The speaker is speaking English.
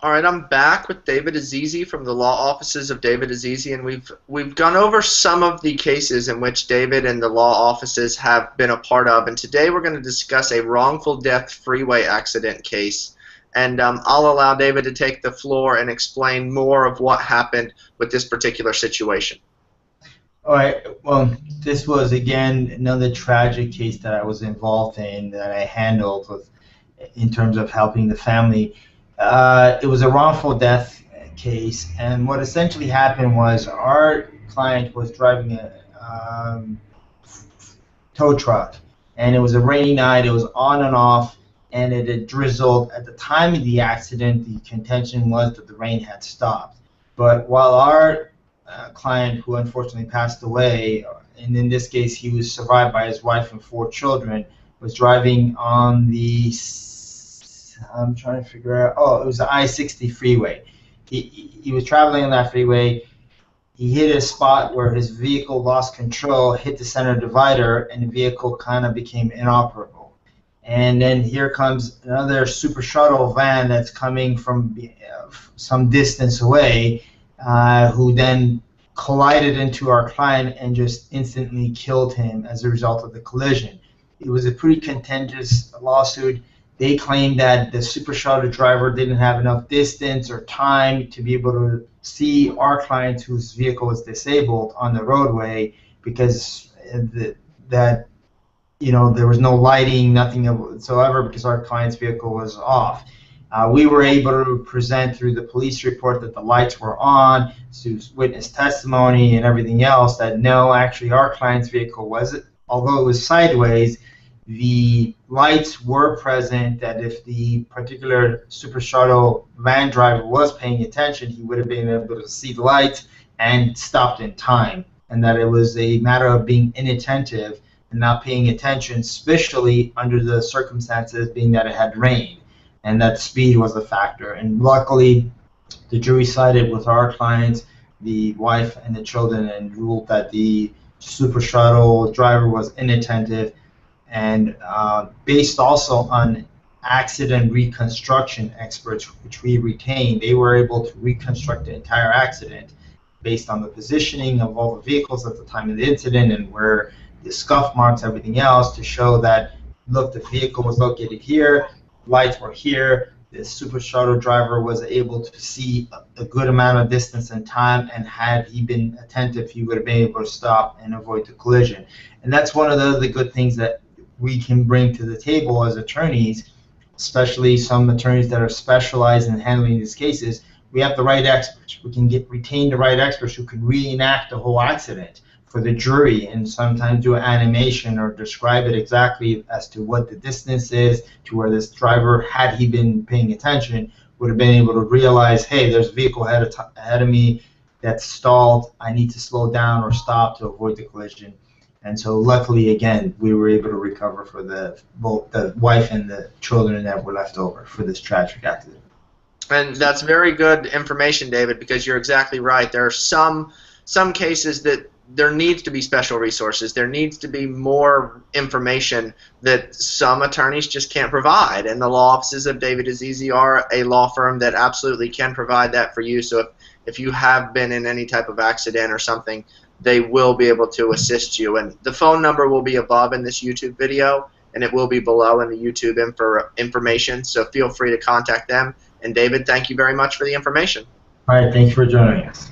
All right, I'm back with David Azizi from the law offices of David Azizi, and we've gone over some of the cases in which David and the law offices have been a part of, and today we're going to discuss a wrongful death freeway accident case. And I'll allow David to take the floor and explain more of what happened with this particular situation. All right. Well, this was again another tragic case that I was involved in that I handled in terms of helping the family. It was a wrongful death case, and what essentially happened was our client was driving a tow truck, and it was a rainy night. It was on and off, and it had drizzled. At the time of the accident, the contention was that the rain had stopped. But while our client, who unfortunately passed away, and in this case he was survived by his wife and 4 children, was driving on the, I'm trying to figure out, oh, it was the I-60 freeway. He was traveling on that freeway. He hit a spot where his vehicle lost control, hit the center divider, and the vehicle kind of became inoperable. And then here comes another super shuttle van that's coming from some distance away, who then collided into our client and just instantly killed him as a result of the collision. It was a pretty contentious lawsuit. They claimed that the super shuttle driver didn't have enough distance or time to be able to see our client, whose vehicle was disabled, on the roadway, because there was no lighting, nothing whatsoever, because our client's vehicle was off. We were able to present through the police report that the lights were on, to witness testimony and everything else, that no, actually our client's vehicle wasn't, although it was sideways, the lights were present, that if the particular super shuttle van driver was paying attention, he would have been able to see the lights and stopped in time, and that it was a matter of being inattentive and not paying attention, especially under the circumstances being that it had rained, and that speed was a factor. And luckily, the jury sided with our clients, the wife and the children, and ruled that the super shuttle driver was inattentive. And based also on accident reconstruction experts, which we retained, they were able to reconstruct the entire accident based on the positioning of all the vehicles at the time of the incident and where the scuff marks, everything else, to show that, look, the vehicle was located here, lights were here, the super shuttle driver was able to see a good amount of distance and time, and had he been attentive, he would have been able to stop and avoid the collision. And that's one of the good things that we can bring to the table as attorneys, especially some attorneys that are specialized in handling these cases. We have the right experts. We can retain the right experts who can reenact the whole accident for the jury, and sometimes do an animation or describe it exactly as to what the distance is, to where this driver, had he been paying attention, would have been able to realize, hey, there's a vehicle ahead of me that's stalled, I need to slow down or stop to avoid the collision. And so luckily, again, we were able to recover for both the wife and the children that were left over for this tragic accident. And that's very good information, David, because you're exactly right. There are some cases that there needs to be special resources. There needs to be more information that some attorneys just can't provide. And the law offices of David Azizi are a law firm that absolutely can provide that for you. So if you have been in any type of accident or something, they will be able to assist you. And the phone number will be above in this YouTube video, and it will be below in the YouTube information. So feel free to contact them. And David, thank you very much for the information. All right, thanks for joining us.